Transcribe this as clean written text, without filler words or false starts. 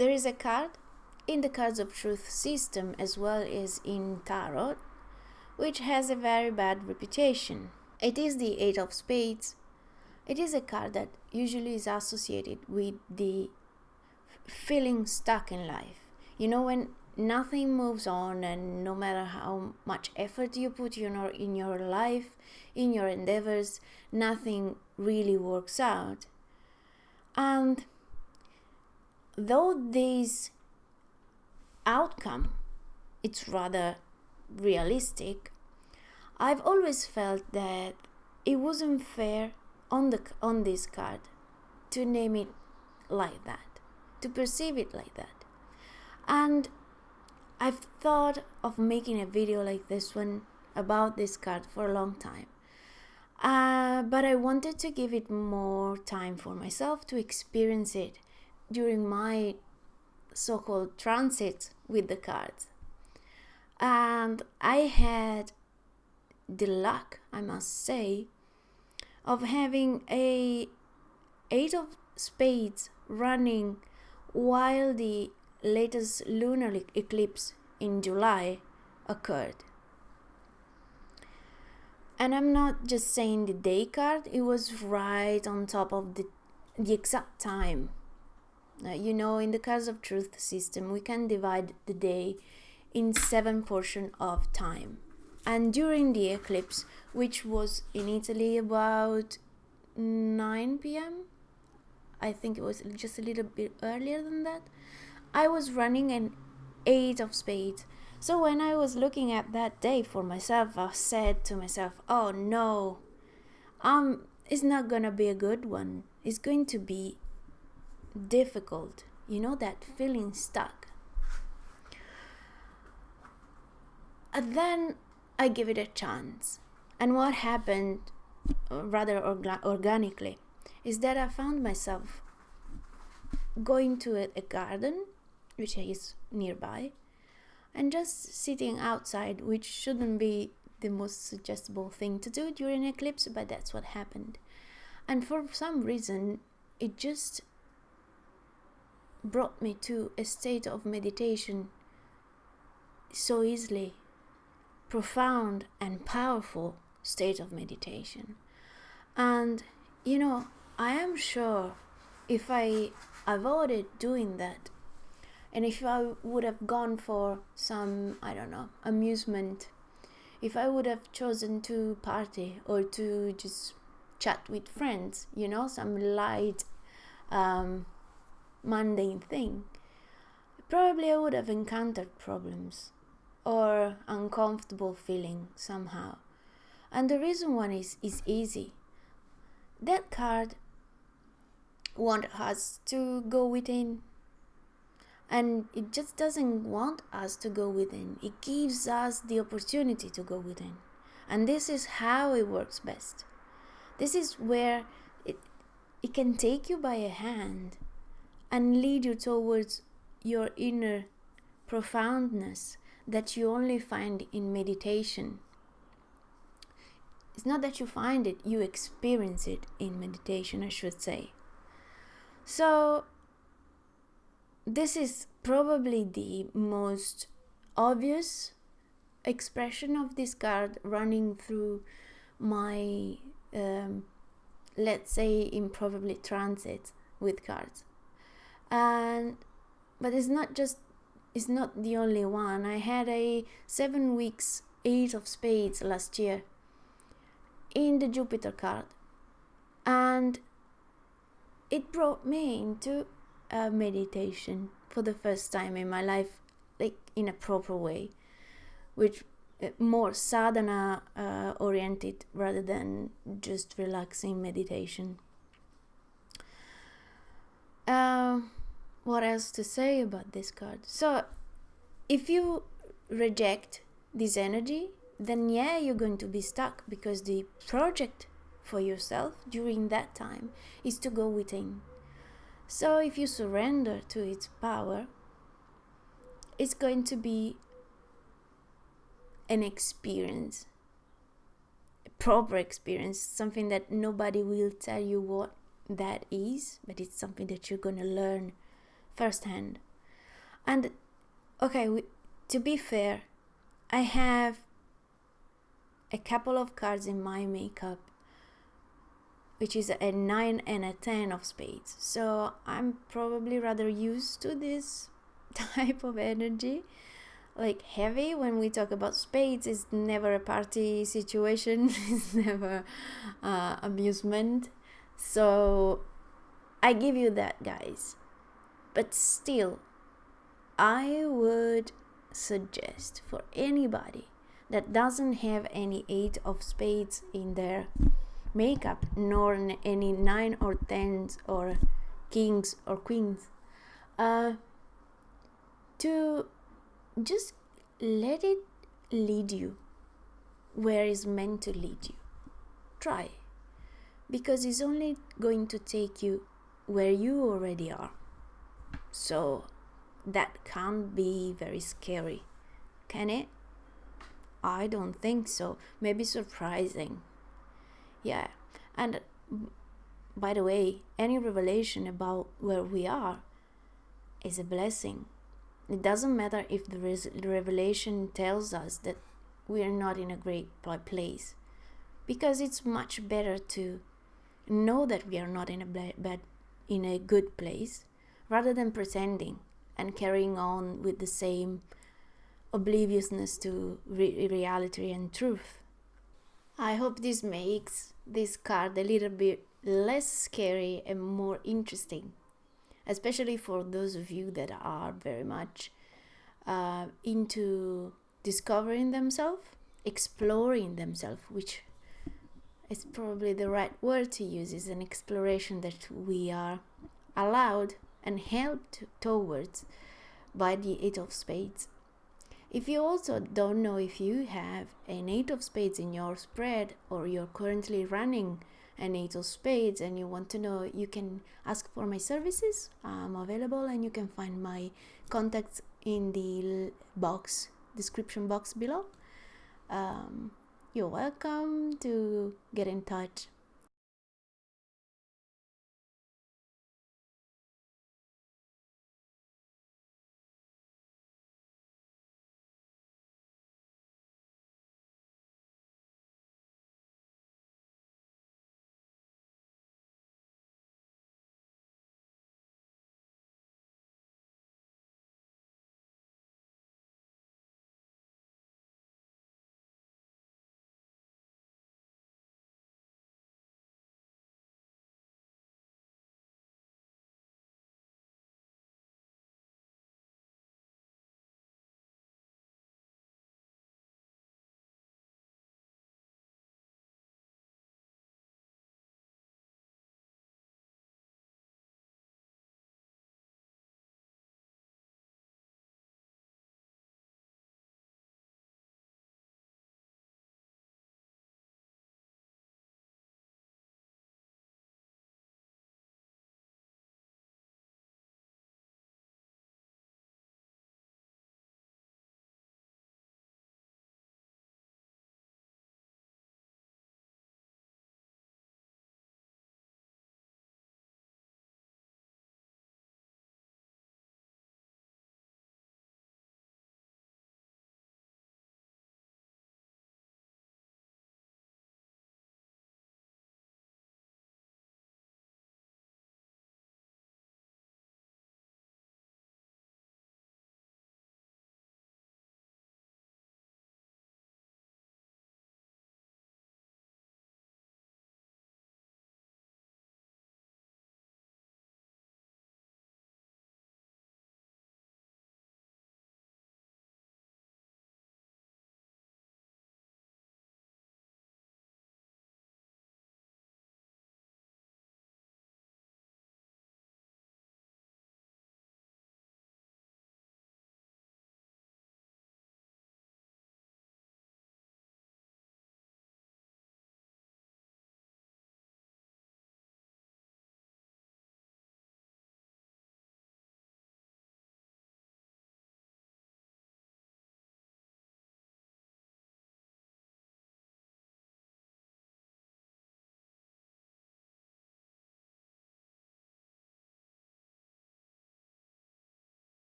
There is a card in the Cards of Truth system as well as in Tarot, which has a very bad reputation. It is the Eight of Spades. It is a card that usually is associated with the feeling stuck in life. You know, when nothing moves on, and no matter how much effort you put in your life, in your endeavors, nothing really works out. And though this outcome, it's rather realistic, I've always felt that it wasn't fair on this card to name it like that, to perceive it like that. And I've thought of making a video like this one about this card for a long time. But I wanted to give it more time for myself to experience it during my so-called transit with the cards. And I had the luck, I must say, of having a Eight of Spades running while the latest lunar eclipse in July occurred. And I'm not just saying the day card, it was right on top of the exact time. You know, in the Cards of Truth system, we can divide the day in 7 portions of time. And during the eclipse, which was in Italy about 9 p.m., I think it was just a little bit earlier than that, I was running an Eight of Spades. So when I was looking at that day for myself, I said to myself, oh no, it's not gonna be a good one. It's going to be difficult. You know, that feeling stuck. And then I give it a chance. And what happened, rather organically, is that I found myself going to a garden, which is nearby, and just sitting outside, which shouldn't be the most suggestible thing to do during an eclipse, but that's what happened. And for some reason, it just brought me to a state of meditation so easily, profound and powerful state of meditation. And you know, I am sure if I avoided doing that, and if I would have gone for some, I don't know, amusement, if I would have chosen to party or to just chat with friends, you know, some light, mundane thing, probably I would have encountered problems or uncomfortable feeling somehow. And the reason one is easy. That card wants us to go within, and it just doesn't want us to go within. It gives us the opportunity to go within, and this is how it works best. This is where it can take you by a hand and lead you towards your inner profoundness that you only find in meditation. It's not that you find it, you experience it in meditation, I should say. So this is probably the most obvious expression of this card running through my, let's say, improbably transit with cards. But it's not the only one. I had a 7 weeks Eight of Spades last year in the Jupiter card, and it brought me into a meditation for the first time in my life, like in a proper way, which more sadhana oriented rather than just relaxing meditation. What else to say about this card? So if you reject this energy, then yeah, you're going to be stuck, because the project for yourself during that time is to go within. So if you surrender to its power, it's going to be an experience, a proper experience, something that nobody will tell you what that is, but it's something that you're going to learn firsthand. And okay, to be fair, I have a couple of cards in my makeup, which is a 9 and a 10 of spades. So I'm probably rather used to this type of energy. Like heavy, when we talk about spades, is never a party situation, it's never amusement. So I give you that, guys. But still, I would suggest for anybody that doesn't have any 8 of spades in their makeup, nor any 9 or 10s or kings or queens, to just let it lead you where it's meant to lead you. Try, because it's only going to take you where you already are. So that can't be very scary, can it? I don't think so. Maybe surprising. Yeah. And by the way, any revelation about where we are is a blessing. It doesn't matter if the revelation tells us that we are not in a great place, because it's much better to know that we are not in a good place, rather than pretending and carrying on with the same obliviousness to reality and truth. I hope this makes this card a little bit less scary and more interesting, especially for those of you that are very much into discovering themselves, exploring themselves, which is probably the right word to use. Is an exploration that we are allowed and helped towards by the 8 of spades. If you also don't know if you have an 8 of spades in your spread, or you're currently running an 8 of spades and you want to know, you can ask for my services. I'm available, and you can find my contacts in the description box below. You're welcome to get in touch.